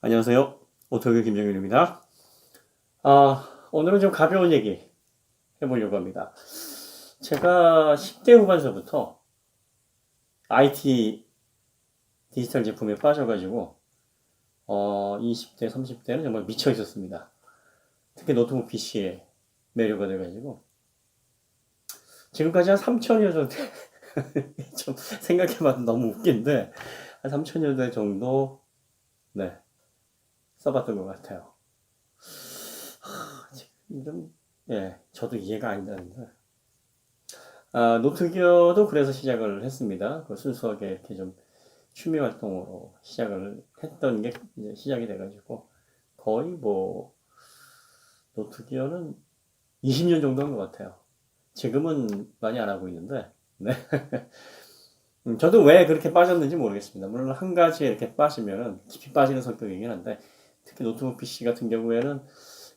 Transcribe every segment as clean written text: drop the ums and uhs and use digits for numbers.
안녕하세요. 오토교 김정윤입니다. 오늘은 좀 가벼운 얘기 해보려고 합니다. 제가 10대 후반서부터 IT 디지털 제품에 빠져가지고 20대, 30대는 정말 미쳐 있었습니다. 특히 노트북 PC에 매료가 돼가지고 지금까지 한 3천여 대 좀 생각해봐도 너무 웃긴데 한 3천여 대 정도 네, 써봤던 것 같아요. 지금 저도 이해가 안 되는데 노트기어도 그래서 시작을 했습니다. 그 순수하게 이렇게 좀 취미 활동으로 시작을 했던 게 이제 시작이 돼가지고 거의 뭐 노트기어는 20년 정도 한 것 같아요. 지금은 많이 안 하고 있는데 네. 저도 왜 그렇게 빠졌는지 모르겠습니다. 물론 한 가지에 이렇게 빠지면은 깊이 빠지는 성격이긴 한데 특히 노트북 PC 같은 경우에는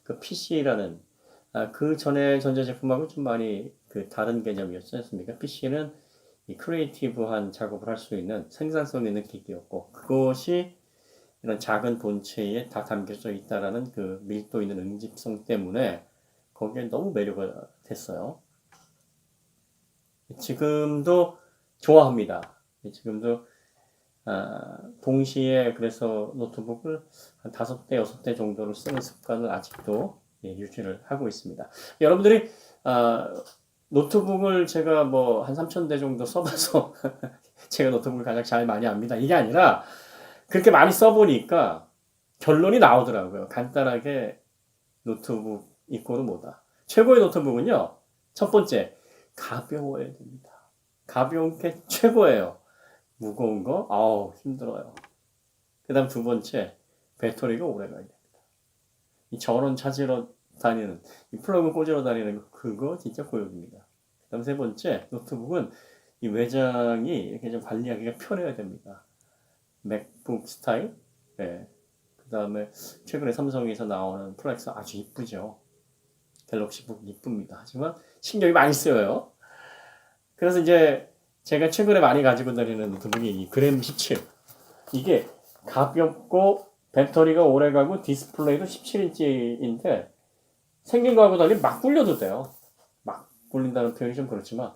그 PC라는 그 전에 전자제품하고 좀 많이 그 다른 개념이었지 않습니까? PC는 이 크리에이티브한 작업을 할 수 있는 생산성 있는 기기였고 그것이 이런 작은 본체에 다 담겨져 있다라는 그 밀도 있는 응집성 때문에 거기에 너무 매료가 됐어요. 지금도 좋아합니다. 지금도 동시에 그래서 노트북을 한 5대, 6대 정도를 쓰는 습관을 아직도 유지를 하고 있습니다. 여러분들이 노트북을 제가 뭐 한 3,000대 정도 써봐서 제가 노트북을 가장 잘 많이 압니다. 이게 아니라 그렇게 많이 써보니까 결론이 나오더라고요. 간단하게 노트북 이꼬르 뭐다. 최고의 노트북은요. 첫 번째, 가벼워야 됩니다. 가벼운 게 최고예요. 무거운 거? 아우, 힘들어요. 그 다음 두 번째, 배터리가 오래 가야 됩니다. 이 전원 찾으러 다니는, 이 플러그 꽂으러 다니는 거, 그거 진짜 고역입니다. 그 다음 세 번째, 노트북은 이 외장이 이렇게 좀 관리하기가 편해야 됩니다. 맥북 스타일? 네. 그 다음에 최근에 삼성에서 나오는 플렉스 아주 이쁘죠. 갤럭시북 이쁩니다. 하지만 신경이 많이 쓰여요. 그래서 이제 제가 최근에 많이 가지고 다니는 노트북이 이 그램 17. 이게 가볍고 배터리가 오래가고 디스플레이도 17인치인데 생긴 거하고 달리 막 굴려도 돼요. 막 굴린다는 표현이 좀 그렇지만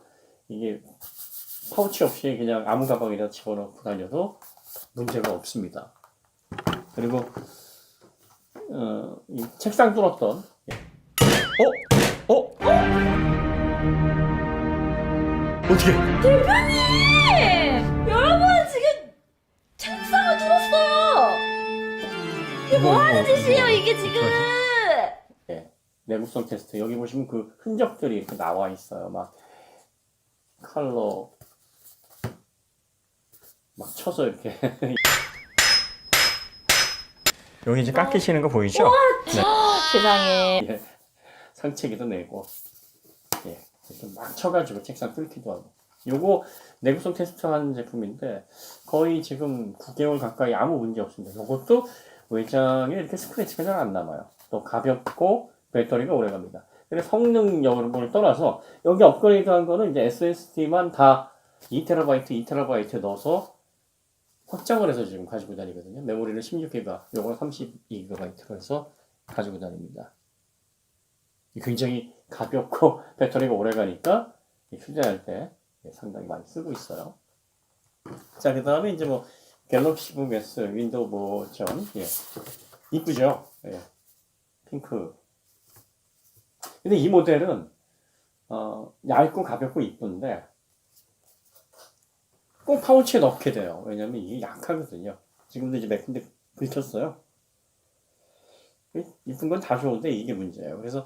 이게 파우치 없이 그냥 아무 가방에다 집어넣고 다녀도 문제가 없습니다. 그리고 이 책상 뚫었던 어? 어? 어떻게? 대표님! 여러분 지금 책상을 뚫었어요! 이게 뭐 하는 짓이에요 이게 지금! 네, 내구성 테스트 여기 보시면 그 흔적들이 이렇게 나와 있어요. 막 칼로 막 쳐서 이렇게 여기 이제 깎이시는 거 보이죠? 네. 세상에. 예, 상체기도 내고 이렇게 막 쳐가지고 책상 뚫기도 하고 요거 내구성 테스트한 제품인데 거의 지금 9개월 가까이 아무 문제 없습니다. 요것도 외장에 이렇게 스크래치가 잘 안 남아요. 또 가볍고 배터리가 오래 갑니다. 그래서 성능 여부를 떠나서 여기 업그레이드한 거는 이제 SSD만 다 2TB, 2TB 넣어서 확장을 해서 지금 가지고 다니거든요. 메모리는 16기가, 요거는 32GB로 해서 가지고 다닙니다. 굉장히 가볍고 배터리가 오래 가니까 휴대할 때 상당히 많이 쓰고 있어요. 자, 그 다음에 이제 뭐 갤럭시북 S 윈도우 버전 이쁘죠? 핑크. 근데 이 모델은 얇고 가볍고 이쁜데 꼭 파우치에 넣게 돼요. 왜냐면 이게 약하거든요. 지금도 이제 몇 군데 긁혔어요. 이쁜 건 다 좋은데 이게 문제예요. 그래서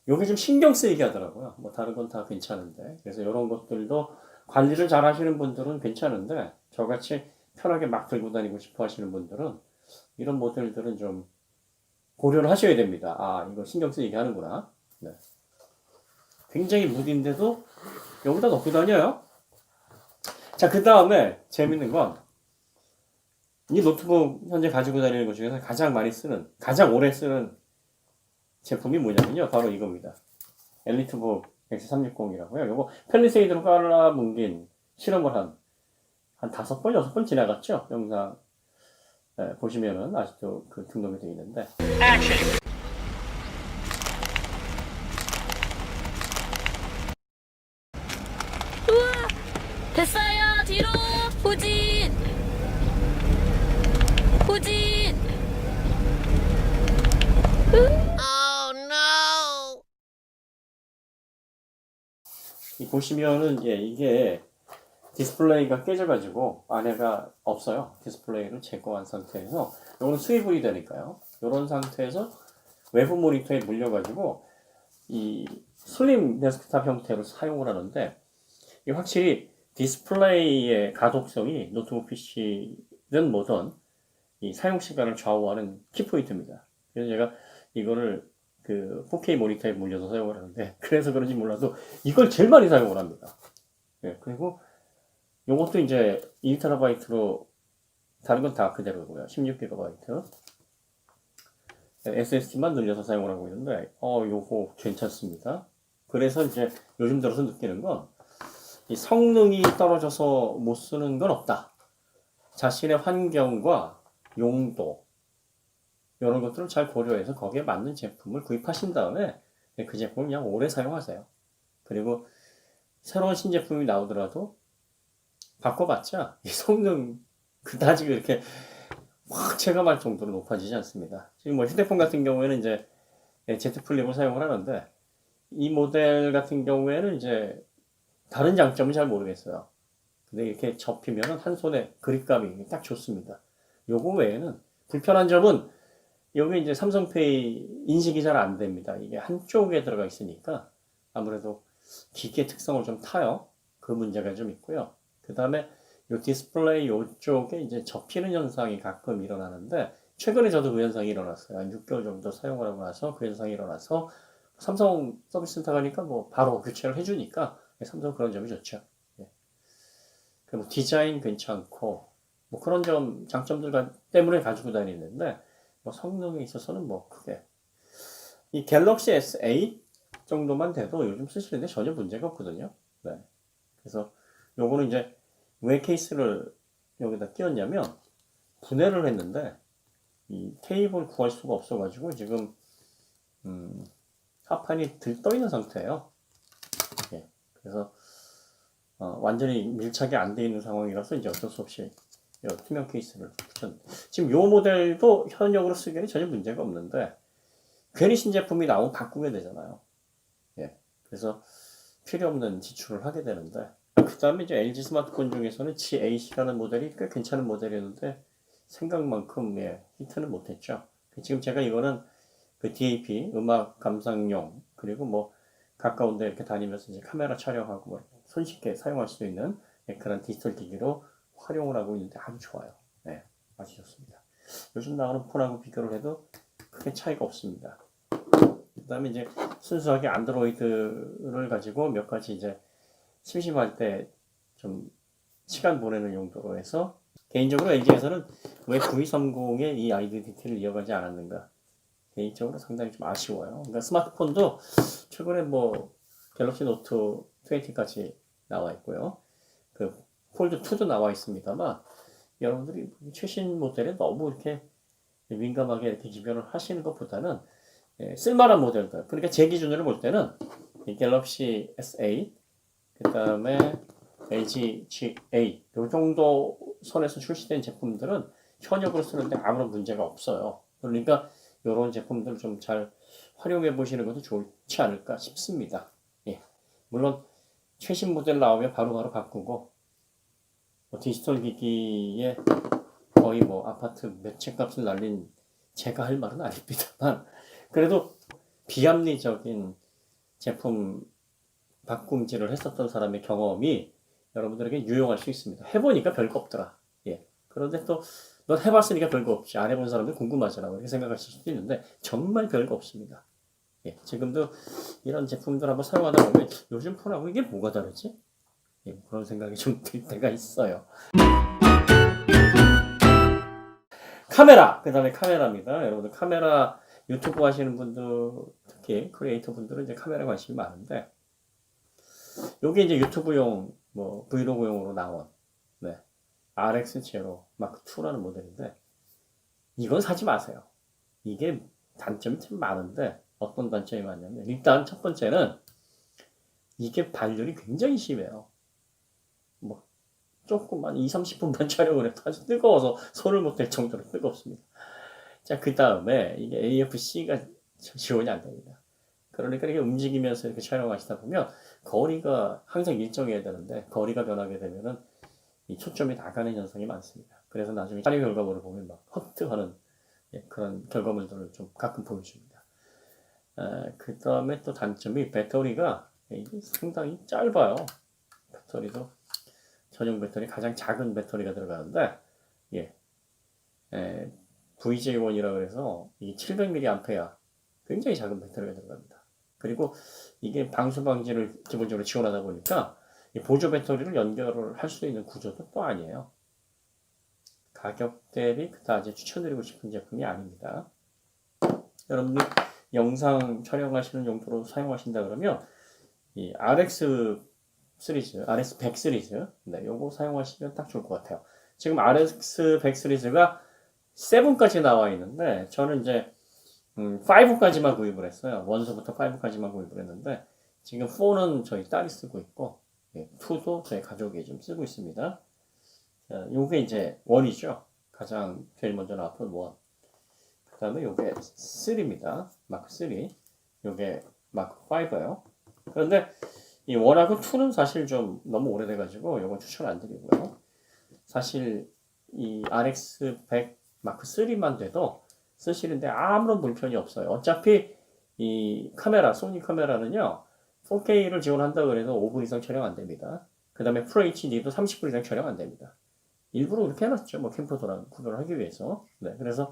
요게 좀 신경 쓰이게 하더라고요. 뭐 다른 건 다 괜찮은데. 그래서 이런 것들도 관리를 잘 하시는 분들은 괜찮은데 저같이 편하게 막 들고 다니고 싶어 하시는 분들은 이런 모델들은 좀 고려를 하셔야 됩니다. 이거 신경 쓰이게 하는구나. 네. 굉장히 무딘데도 여기다 넣고 다녀요. 자, 그 다음에 재밌는 건 이 노트북 현재 가지고 다니는 것 중에서 가장 많이 쓰는, 가장 오래 쓰는 제품이 뭐냐면요. 바로 이겁니다. 엘리트북 X360이라고요. 요거 펠리세이드로 깔아뭉긴 실험을 한 5번, 6번 지나갔죠. 영상 보시면은 아직도 그 등록이 되어 있는데 우와, 됐어요. 뒤로 후진. 후진. 보시면은 이게 디스플레이가 깨져가지고 안에가 없어요. 디스플레이를 제거한 상태에서 이거는 수입이 되니까요. 이런 상태에서 외부 모니터에 물려가지고 이 슬림 데스크탑 형태로 사용을 하는데 이 확실히 디스플레이의 가독성이 노트북 PC든 뭐든 이 사용 시간을 좌우하는 키포인트입니다. 그래서 제가 이거를 그 4K 모니터에 물려서 사용을 하는데 그래서 그런지 몰라도 이걸 제일 많이 사용을 합니다. 그리고 요것도 이제 1TB로 다른 건 다 그대로고요. 16GB SSD만 늘려서 사용을 하고 있는데 요거 괜찮습니다. 그래서 이제 요즘 들어서 느끼는 건 이 성능이 떨어져서 못 쓰는 건 없다. 자신의 환경과 용도 이런 것들을 잘 고려해서 거기에 맞는 제품을 구입하신 다음에 그 제품을 그냥 오래 사용하세요. 그리고 새로운 신제품이 나오더라도 바꿔봤자 이 성능 그다지 그렇게 확 체감할 정도로 높아지지 않습니다. 지금 뭐 휴대폰 같은 경우에는 이제 Z 플립을 사용을 하는데 이 모델 같은 경우에는 이제 다른 장점은 잘 모르겠어요. 근데 이렇게 접히면 한 손에 그립감이 딱 좋습니다. 요거 외에는 불편한 점은 여기 이제 삼성페이 인식이 잘 안 됩니다. 이게 한쪽에 들어가 있으니까 아무래도 기계 특성을 좀 타요. 그 문제가 좀 있고요. 그 다음에 요 디스플레이 요쪽에 이제 접히는 현상이 가끔 일어나는데 최근에 저도 그 현상이 일어났어요. 한 6개월 정도 사용을 하고 나서 그 현상이 일어나서 삼성 서비스 센터 가니까 뭐 바로 교체를 해주니까 삼성 그런 점이 좋죠. 그리고 디자인 괜찮고 뭐 그런 점 장점들 때문에 가지고 다니는데 뭐 성능에 있어서는 뭐 크게 이 갤럭시 S8 정도만 돼도 요즘 쓰시는데 전혀 문제가 없거든요. 네. 그래서 요거는 이제 왜 케이스를 여기다 끼웠냐면 분해를 했는데 이 케이블 구할 수가 없어가지고 지금 하판이 들떠 있는 상태예요. 그래서 완전히 밀착이 안 돼 있는 상황이라서 이제 어쩔 수 없이 투명 케이스를 붙였는데 지금 요 모델도 현역으로 쓰기에는 전혀 문제가 없는데 괜히 신제품이 나오면 바꾸게 되잖아요. 그래서 필요 없는 지출을 하게 되는데 그 다음에 이제 LG 스마트폰 중에서는 G8이라는 모델이 꽤 괜찮은 모델이었는데 생각만큼 히트는 못했죠. 지금 제가 이거는 그 DAP 음악 감상용 그리고 뭐 가까운 데 이렇게 다니면서 이제 카메라 촬영하고 뭐 손쉽게 사용할 수 있는 그런 디지털 기기로 활용을 하고 있는데 아주 좋아요. 아주 좋습니다. 요즘 나오는 폰하고 비교를 해도 크게 차이가 없습니다. 그 다음에 이제 순수하게 안드로이드를 가지고 몇 가지 이제 심심할 때 좀 시간 보내는 용도로 해서 개인적으로 LG에서는 왜 V30의 이 아이덴티티를 이어가지 않았는가 개인적으로 상당히 좀 아쉬워요. 그러니까 스마트폰도 최근에 뭐 갤럭시 노트 20까지 나와 있고요. 그 폴드 2도 나와 있습니다만 여러분들이 최신 모델에 너무 이렇게 민감하게 이렇게 기별을 하시는 것보다는 쓸만한 모델들. 그러니까 제 기준으로 볼 때는 갤럭시 S8, 그 다음에 LG G8 이 정도 선에서 출시된 제품들은 현역으로 쓰는데 아무런 문제가 없어요. 그러니까 이런 제품들을 좀 잘 활용해 보시는 것도 좋지 않을까 싶습니다. 물론 최신 모델 나오면 바로바로 바꾸고 뭐 디지털 기기에 거의 뭐 아파트 몇 채 값을 날린 제가 할 말은 아닙니다만 그래도 비합리적인 제품 바꿈질을 했었던 사람의 경험이 여러분들에게 유용할 수 있습니다. 해보니까 별거 없더라. 그런데 또 넌 해봤으니까 별거 없지. 안 해본 사람들 궁금하잖아. 이렇게 생각하실 수도 있는데 정말 별거 없습니다. 지금도 이런 제품들 한번 사용하다 보면 요즘 폰하고 이게 뭐가 다르지? 그런 생각이 좀 들 때가 있어요. 카메라! 그 다음에 카메라입니다. 여러분들 카메라 유튜브 하시는 분들, 특히 크리에이터 분들은 이제 카메라 관심이 많은데 요게 이제 유튜브용, 브이로그용으로 나온 RX 제로 마크 2라는 모델인데 이건 사지 마세요. 이게 단점이 참 많은데 어떤 단점이 많냐면 일단 첫 번째는 이게 발열이 굉장히 심해요. 뭐 조금만 2, 30분만 촬영을 해도 아주 뜨거워서 손을 못 댈 정도로 뜨겁습니다. 자, 그 다음에 이게 AFC가 지원이 안 됩니다. 그러니까 이렇게 움직이면서 이렇게 촬영하시다 보면 거리가 항상 일정해야 되는데 거리가 변하게 되면은 이 초점이 나가는 현상이 많습니다. 그래서 나중에 촬영 결과물을 보면 막 허트하는 그런 결과물들을 좀 가끔 보여줍니다. 그 다음에 또 단점이 배터리가 이게 상당히 짧아요. 배터리도 전용 배터리 가장 작은 배터리가 들어가는데 예, VJ1이라고 해서 이 700mAh 굉장히 작은 배터리가 들어갑니다. 그리고 이게 방수 방지를 기본적으로 지원하다 보니까 이 보조 배터리를 연결을 할 수 있는 구조도 또 아니에요. 가격 대비 그다지 추천드리고 싶은 제품이 아닙니다. 여러분들 영상 촬영하시는 용도로 사용하신다 그러면 이 RX 시리즈, RX100 시리즈, 네, 요거 사용하시면 딱 좋을 것 같아요. 지금 RX100 시리즈가 7까지 나와 있는데 저는 이제 5까지만 구입을 했어요. 1부터 5까지만 구입을 했는데 지금 4는 저희 딸이 쓰고 있고 2도 저희 가족이 좀 쓰고 있습니다. 자, 요게 이제 1이죠. 가장 제일 먼저 나왔던 1. 그 다음에 요게 3입니다. 마크 3. 요게 마크 5예요. 그런데 이 1하고 2는 사실 좀 너무 오래돼가지고 요건 추천 안 드리고요. 사실 이 RX100 마크 3만 돼도 쓰시는데 아무런 불편이 없어요. 어차피 이 카메라, 소니 카메라는요, 4K를 지원한다고 해서 5분 이상 촬영 안 됩니다. 그 다음에 FHD도 30분 이상 촬영 안 됩니다. 일부러 그렇게 해놨죠. 뭐 캠코더랑 구별을 하기 위해서. 네, 그래서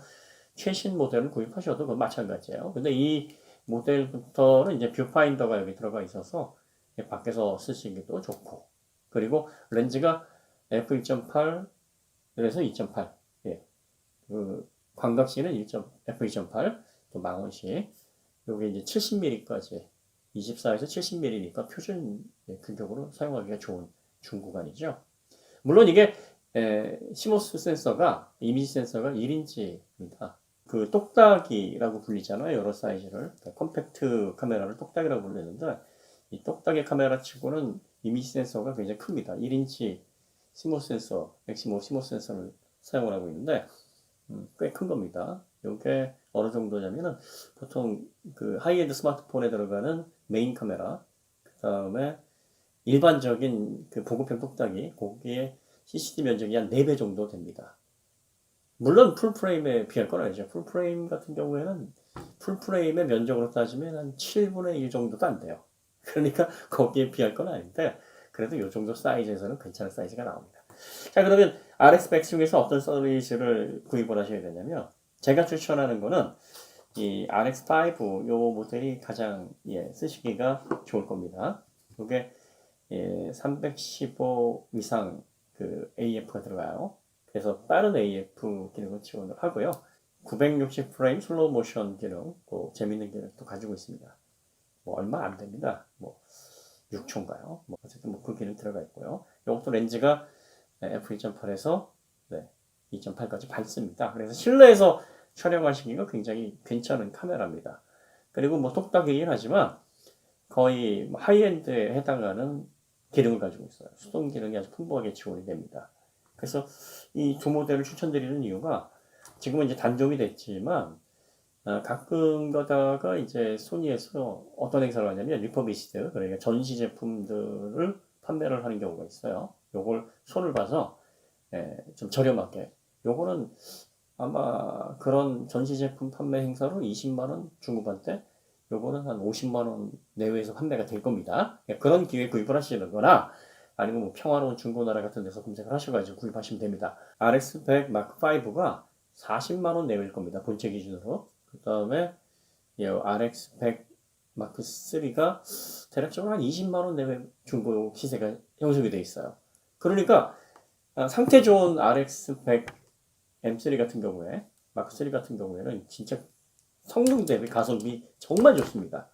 최신 모델을 구입하셔도 그건 마찬가지예요. 근데 이 모델부터는 이제 뷰파인더가 여기 들어가 있어서 밖에서 쓰시기도 좋고. 그리고 렌즈가 f1.8 그래서 2.8. 예. 그 광각시는 f2.8 또 망원시. 요게 이제 70mm까지 24에서 70mm니까 표준 규격으로 사용하기가 좋은 중구간이죠. 물론 이게 시모스 센서가 이미지 센서가 1인치입니다. 그 똑딱이라고 불리잖아요. 여러 사이즈를 컴팩트 카메라를 똑딱이라고 불리는데 이 똑딱이 카메라 치고는 이미지 센서가 굉장히 큽니다. 1인치 시모스 센서, 맥시모 시모스 센서를 사용을 하고 있는데 꽤 큰 겁니다. 이게 어느 정도냐면은 보통 그 하이엔드 스마트폰에 들어가는 메인 카메라, 그 다음에 일반적인 그 보급형 똑딱이, 거기에 CCD 면적이 한 4배 정도 됩니다. 물론 풀프레임에 비할 건 아니죠. 풀프레임 같은 경우에는 풀프레임의 면적으로 따지면 한 7분의 1 정도도 안 돼요. 그러니까 거기에 비할 건 아닌데 그래도 이 정도 사이즈에서는 괜찮은 사이즈가 나옵니다. 자, 그러면 RX100 중에서 어떤 서비스를 구입을 하셔야 되냐면 제가 추천하는 거는 이 RX5 요 모델이 가장 쓰시기가 좋을 겁니다. 이게 315 이상 그 AF가 들어가요. 그래서 빠른 AF 기능을 지원을 하고요. 960 프레임 슬로우 모션 기능, 또 재밌는 기능도 가지고 있습니다. 뭐 얼마 안 됩니다. 뭐 6초인가요? 뭐 어쨌든 뭐 그 기능 들어가 있고요. 이것도 렌즈가 f2.8에서 2.8까지 밝습니다. 그래서 실내에서 촬영하시기가 굉장히 괜찮은 카메라입니다. 그리고 뭐 똑딱이긴 하지만 거의 뭐 하이엔드에 해당하는 기능을 가지고 있어요. 수동 기능이 아주 풍부하게 지원이 됩니다. 그래서 이 두 모델을 추천드리는 이유가 지금은 이제 단종이 됐지만 가끔 가다가 이제 소니에서 어떤 행사를 하냐면 리퍼비시드, 그러니까 전시 제품들을 판매를 하는 경우가 있어요. 요걸 손을 봐서 좀 저렴하게. 요거는 아마 그런 전시 제품 판매 행사로 20만 원 중후반대, 요거는 한 50만 원 내외에서 판매가 될 겁니다. 그런 기회에 구입을 하시는 거나 아니면 뭐 평화로운 중고나라 같은 데서 검색을 하셔가지고 구입하시면 됩니다. RX100 Mark5가 40만 원 내외일 겁니다. 본체 기준으로. 그 다음에 RX100 Mark3가 대략적으로 한 20만 원 내외 중고 시세가 형성이 되어 있어요. 그러니까 상태 좋은 RX100 M3 같은 경우에 마크3 같은 경우에는 진짜 성능 대비 가성비 정말 좋습니다.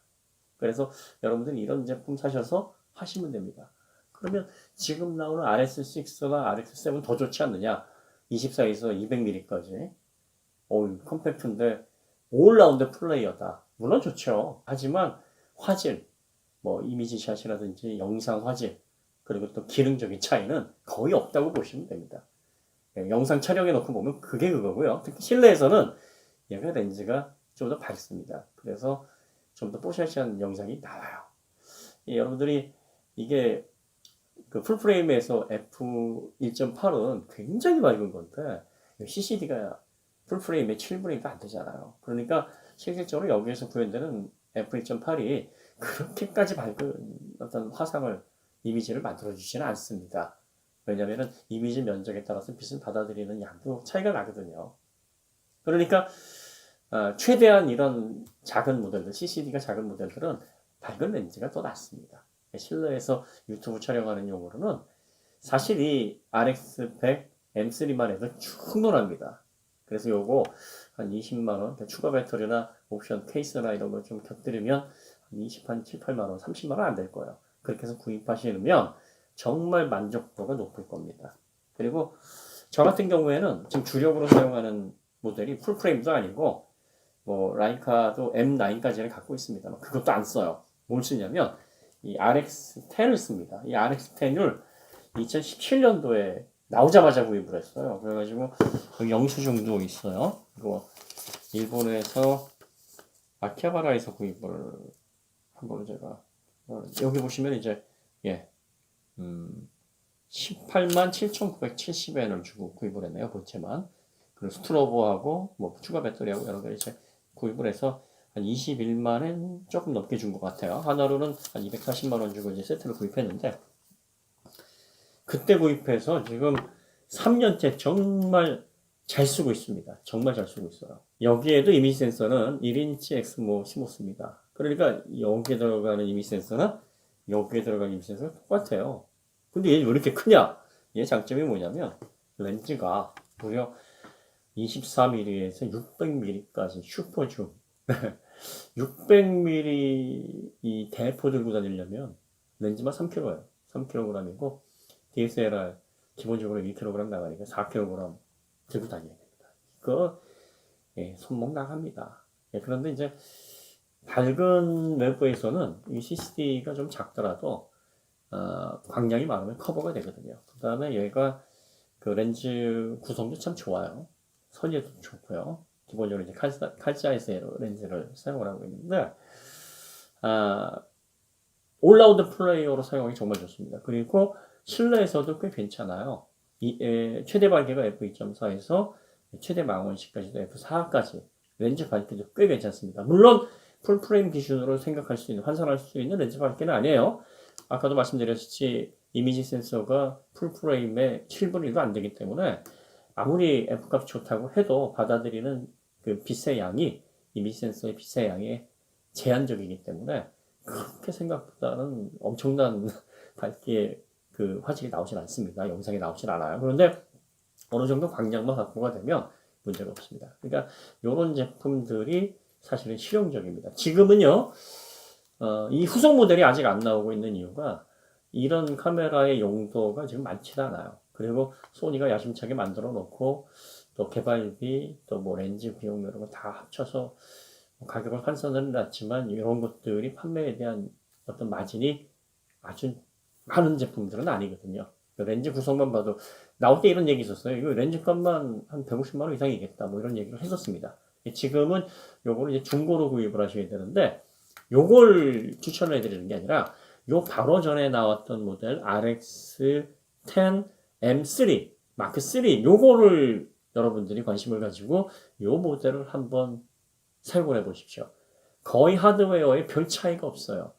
그래서 여러분들이 이런 제품 사셔서 하시면 됩니다. 그러면 지금 나오는 RS6나 RX7 더 좋지 않느냐? 24에서 200mm까지 컴팩트인데 올라운드 플레이어다. 물론 좋죠. 하지만 화질, 뭐 이미지 샷이라든지 영상 화질, 그리고 또 기능적인 차이는 거의 없다고 보시면 됩니다. 영상 촬영해 놓고 보면 그게 그거고요. 특히 실내에서는 얘가 렌즈가 좀 더 밝습니다. 그래서 좀 더 뽀샤시한 영상이 나와요. 여러분들이 이게 그 풀프레임에서 f1.8은 굉장히 밝은 건데 CCD가 풀프레임에 7분의 1도 안 되잖아요. 그러니까 실질적으로 여기에서 구현되는 f1.8이 그렇게까지 밝은 어떤 화상을 이미지를 만들어주지는 않습니다. 왜냐하면 이미지 면적에 따라서 빛을 받아들이는 양도 차이가 나거든요. 그러니까 최대한 이런 작은 모델들, CCD가 작은 모델들은 밝은 렌즈가 더 낫습니다. 실내에서 유튜브 촬영하는 용으로는 사실 이 RX100 M3만 해도 충분합니다. 그래서 요거 한 20만원, 추가 배터리나 옵션 케이스나 이런 거 좀 곁들이면 한 7, 8만원, 30만원 안 될 거예요. 그렇게 해서 구입하시면 정말 만족도가 높을 겁니다. 그리고 저 같은 경우에는 지금 주력으로 사용하는 모델이 풀프레임도 아니고 뭐 라이카도 M9까지는 갖고 있습니다. 그것도 안 써요. 뭘 쓰냐면 이 RX10을 씁니다. 이 RX10을 2017년도에 나오자마자 구입을 했어요. 그래가지고 여기 영수증도 있어요. 이거 일본에서 아키하바라에서 구입을 한 거로 제가 여기 보시면 이제 18만 7,970엔을 주고 구입을 했네요. 본체만. 그리고 스트로보하고 뭐 추가 배터리하고 여러 가지 이제 구입을 해서 한 21만엔 조금 넘게 준 것 같아요. 하나로는 한 240만원 주고 이제 세트를 구입했는데 그때 구입해서 지금 3년째 정말 잘 쓰고 있습니다. 정말 잘 쓰고 있어요. 여기에도 이미지 센서는 1인치 엑스모 15씁니다. 그러니까 여기에 들어가는 이미지 센서는 여기에 들어가는 이미지 센서가 똑같아요. 근데 얘 왜 이렇게 크냐? 얘 장점이 뭐냐면 렌즈가 무려 24mm에서 600mm까지 슈퍼줌 600mm 이 대포 들고 다니려면 렌즈만 3kg예요. 3kg이고 DSLR 기본적으로 1kg 나가니까 4kg 들고 다녀야 됩니다. 이거 손목 나갑니다. 그런데 이제 밝은 외부에서는 이 CCD가 좀 작더라도 광량이 많으면 커버가 되거든요. 그 다음에 얘가 그 렌즈 구성도 참 좋아요. 선예도 좋고요. 기본적으로 이제 칼자이스의 렌즈를 사용을 하고 있는데 올라운드 플레이어로 사용하기 정말 좋습니다. 그리고 실내에서도 꽤 괜찮아요. 최대 밝기가 f2.4에서 최대 망원시까지도 f4까지 렌즈 밝기도 꽤 괜찮습니다. 물론 풀프레임 기준으로 생각할 수 있는 환산할 수 있는 렌즈 밝기는 아니에요. 아까도 말씀드렸듯이 이미지 센서가 풀프레임의 7분의 1도 안 되기 때문에 아무리 F값이 좋다고 해도 받아들이는 그 빛의 양이 이미지 센서의 빛의 양이 제한적이기 때문에 그렇게 생각보다는 엄청난 밝기의 그 화질이 나오진 않습니다. 영상이 나오진 않아요. 그런데 어느 정도 광량만 확보가 되면 문제가 없습니다. 그러니까 이런 제품들이 사실은 실용적입니다. 지금은요, 이 후속 모델이 아직 안 나오고 있는 이유가 이런 카메라의 용도가 지금 많지 않아요. 그리고 소니가 야심차게 만들어 놓고 또 개발비, 또 뭐 렌즈 비용 이런 거 다 합쳐서 가격을 환산은 났지만 이런 것들이 판매에 대한 어떤 마진이 아주 많은 제품들은 아니거든요. 렌즈 구성만 봐도 나올 때 이런 얘기 있었어요. 이거 렌즈 값만 한 150만 원 이상이겠다. 뭐 이런 얘기를 했었습니다. 지금은 요거를 이제 중고로 구입을 하셔야 되는데 요걸 추천을 해드리는 게 아니라 요 바로 전에 나왔던 모델 RX10 M3 마크 3 요거를 여러분들이 관심을 가지고 요 모델을 한번 사용을 해 보십시오. 거의 하드웨어에 별 차이가 없어요.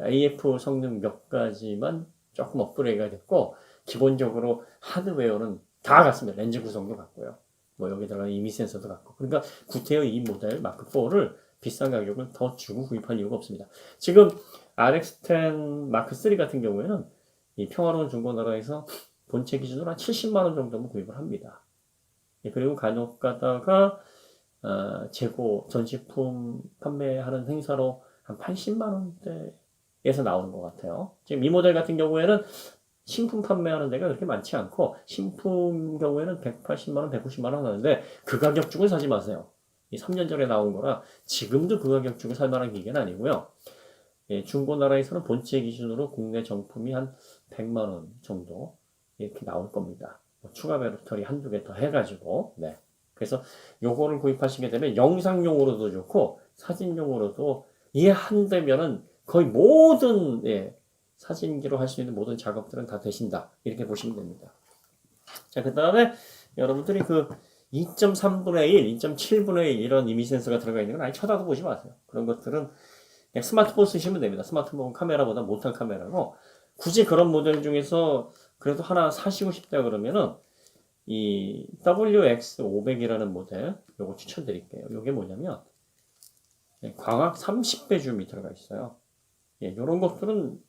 AF 성능 몇 가지만 조금 업그레이드가 됐고 기본적으로 하드웨어는 다 같습니다. 렌즈 구성도 같고요. 뭐 여기 들어가는 이미지 센서도 같고. 그러니까 구태여 이 모델 마크 4를 비싼 가격을 더 주고 구입할 이유가 없습니다. 지금 RX10 마크 3 같은 경우에는 이 평화로운 중고나라에서 본체 기준으로 한 70만 원 정도면 구입을 합니다. 그리고 간혹 가다가 재고 전시품 판매하는 행사로 한 80만 원대에서 나오는 것 같아요. 지금 이 모델 같은 경우에는 신품 판매하는 데가 그렇게 많지 않고 신품 경우에는 180만 원, 190만 원 하는데 그 가격 주고 사지 마세요. 이 3년 전에 나온 거라 지금도 그 가격 주고 살 만한 기계는 아니고요. 예, 중고나라에서는 본체 기준으로 국내 정품이 한 100만 원 정도 이렇게 나올 겁니다. 뭐 추가 배터리 한두 개 더 해가지고, 네. 그래서 요거를 구입하시게 되면 영상용으로도 좋고 사진용으로도 이게 한 대면은 거의 모든 예, 사진기로 할 수 있는 모든 작업들은 다 되신다. 이렇게 보시면 됩니다. 자, 그 다음에 여러분들이 그 2.3분의 1, 2.7분의 1 이런 이미지 센서가 들어가 있는 건 아예 쳐다도 보지 마세요. 그런 것들은 그냥 스마트폰 쓰시면 됩니다. 스마트폰 카메라보다 못한 카메라고 굳이 그런 모델 중에서 그래도 하나 사시고 싶다 그러면은 이 WX500이라는 모델 요거 추천드릴게요. 요게 뭐냐면 광학 30배 줌이 들어가 있어요. 예, 요런 것들은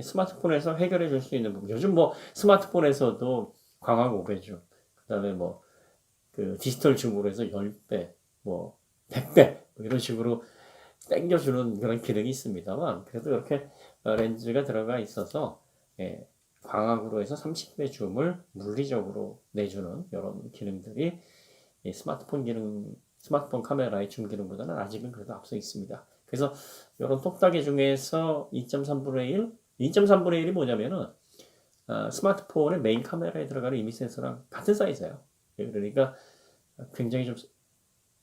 스마트폰에서 해결해 줄 수 있는 부분. 요즘 뭐 스마트폰에서도 광학 5배 줌, 그 다음에 뭐 그 디지털 줌으로 해서 10배, 뭐 100배 뭐 이런 식으로 땡겨주는 그런 기능이 있습니다만 그래도 이렇게 렌즈가 들어가 있어서 예, 광학으로 해서 30배 줌을 물리적으로 내주는 이런 기능들이 스마트폰 기능, 스마트폰 카메라의 줌 기능보다는 아직은 그래도 앞서 있습니다. 그래서 이런 똑딱이 중에서 2.3분의 1, 2.3분의 1이 뭐냐면은 스마트폰의 메인 카메라에 들어가는 이미지 센서랑 같은 사이즈예요. 그러니까 굉장히 좀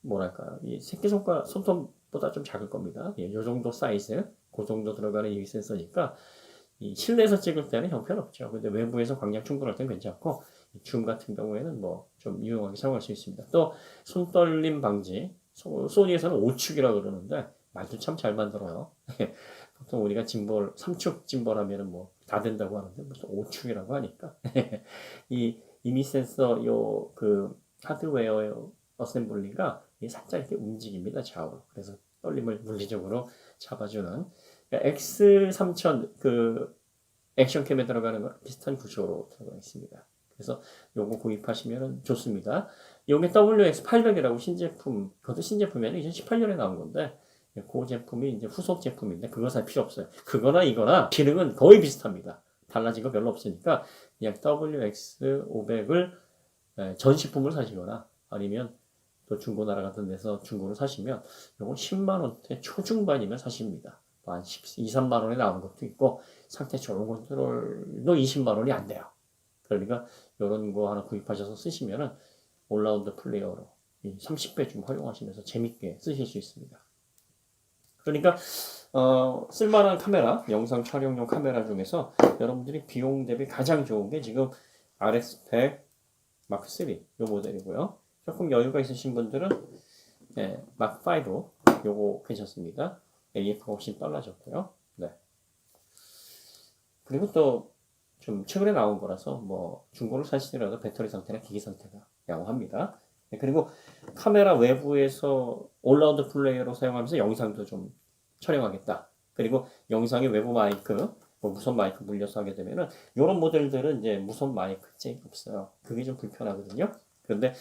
뭐랄까 이 새끼손가락 손톱보다 좀 작을 겁니다. 이 정도 사이즈, 그 정도 들어가는 이미지 센서니까 이 실내에서 찍을 때는 형편없죠. 근데 외부에서 광량 충분할 때는 괜찮고 줌 같은 경우에는 뭐 좀 유용하게 사용할 수 있습니다. 또 손떨림 방지, 소니에서는 오축이라고 그러는데 말도 참 잘 만들어요. 보통 우리가 짐볼 3축 짐볼하면은 뭐 다 된다고 하는데 무슨 5축이라고 하니까 이 이미지 센서 요 그 하드웨어 어셈블리가 살짝 이렇게 움직입니다. 좌우로. 그래서 떨림을 물리적으로 잡아주는 X3000 그 액션캠에 들어가는 거랑 비슷한 구조로 들어가 있습니다. 그래서 요거 구입하시면 좋습니다. 요게 WX800이라고 신제품, 그것도 신제품이 아니라 2018년에 나온 건데 그 제품이 이제 후속 제품인데 그거 살 필요 없어요. 그거나 이거나 기능은 거의 비슷합니다. 달라진 거 별로 없으니까 그냥 WX500을 전시품을 사시거나 아니면 또 중고나라 같은 데서 중고로 사시면 요건 10만 원대 초중반이면 사십니다. 한 2, 3만 원에 나온 것도 있고 상태 좋은 것들도 20만 원이 안 돼요. 그러니까 이런 거 하나 구입하셔서 쓰시면은 올라운드 플레이어로 30배 좀 활용하시면서 재밌게 쓰실 수 있습니다. 그러니까 쓸만한 카메라, 영상 촬영용 카메라 중에서 여러분들이 비용 대비 가장 좋은 게 지금 RX100 마크 3 이 모델이고요. 조금 여유가 있으신 분들은 마크 5 요거 괜찮습니다. AF가 훨씬 빨라졌고요. 네. 그리고 또 좀 최근에 나온 거라서 뭐 중고를 사시더라도 배터리 상태나 기기 상태가 양호합니다. 네, 그리고 카메라 외부에서 올라운드 플레이어로 사용하면서 영상도 좀 촬영하겠다. 그리고 영상에 외부 마이크, 뭐 무선 마이크 물려서 하게 되면은 이런 모델들은 이제 무선 마이크 잭이 없어요. 그게 좀 불편하거든요. 그런데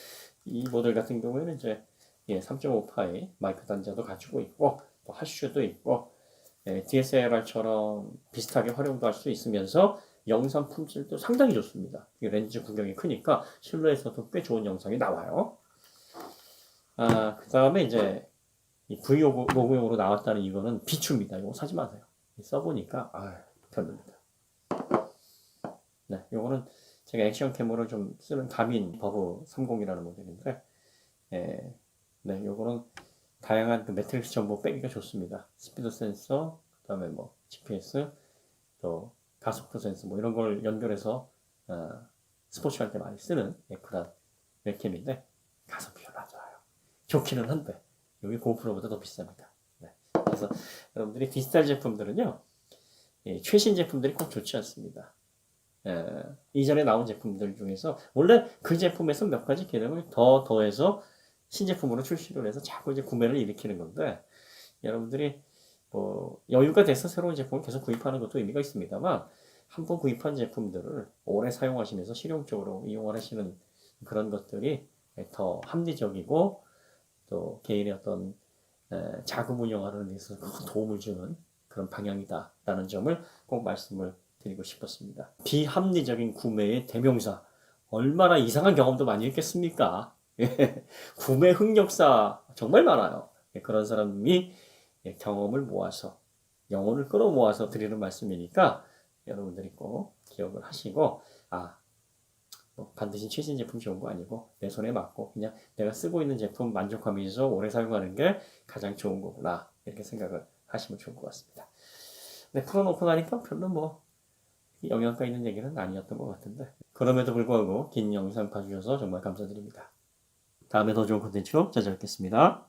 이 모델 같은 경우에는 이제 3.5파이 마이크 단자도 가지고 있고 또 하슈도 있고 DSLR처럼 비슷하게 활용도 할 수 있으면서 영상 품질도 상당히 좋습니다. 이 렌즈 구경이 크니까 실내에서도 꽤 좋은 영상이 나와요. 그 다음에 이제 이 브이로그용으로 나왔다는 이거는 비추입니다. 이거 사지 마세요. 써보니까 별로입니다. 네, 요거는 제가 액션 캠으로 좀 쓰는 가민 버브 30이라는 모델인데, 네, 요거는 다양한 그 매트릭스 정보 빼기가 좋습니다. 스피드 센서, 그 다음에 뭐 GPS, 또 가속도 센서 뭐 이런 걸 연결해서 스포츠 할 때 많이 쓰는 그런 웹캠인데 가성비 별로 안 좋아요. 좋기는 한데 여기 고프로보다 더 비쌉니다. 네. 그래서 여러분들이 디지털 제품들은요 최신 제품들이 꼭 좋지 않습니다. 이전에 나온 제품들 중에서 원래 그 제품에서 몇 가지 기능을 더해서 신제품으로 출시를 해서 자꾸 이제 구매를 일으키는 건데 여러분들이 뭐 여유가 돼서 새로운 제품을 계속 구입하는 것도 의미가 있습니다만 한 번 구입한 제품들을 오래 사용하시면서 실용적으로 이용하시는 그런 것들이 더 합리적이고 또 개인의 어떤 자금 운영하는 데 있어서 큰 도움을 주는 그런 방향이다라는 점을 꼭 말씀을 드립니다. 드리고 싶었습니다. 비합리적인 구매의 대명사. 얼마나 이상한 경험도 많이 했겠습니까? 구매 흑역사 정말 많아요. 그런 사람이 경험을 모아서 영혼을 끌어모아서 드리는 말씀이니까 여러분들이 꼭 기억을 하시고 뭐 반드시 최신 제품 좋은 거 아니고 내 손에 맞고 그냥 내가 쓰고 있는 제품 만족하면서 오래 사용하는 게 가장 좋은 거구나 이렇게 생각을 하시면 좋을 것 같습니다. 네, 풀어놓고 나니까 별로 뭐 영향가 있는 얘기는 아니었던 것 같은데 그럼에도 불구하고 긴 영상 봐주셔서 정말 감사드립니다. 다음에 더 좋은 콘텐츠로 찾아뵙겠습니다.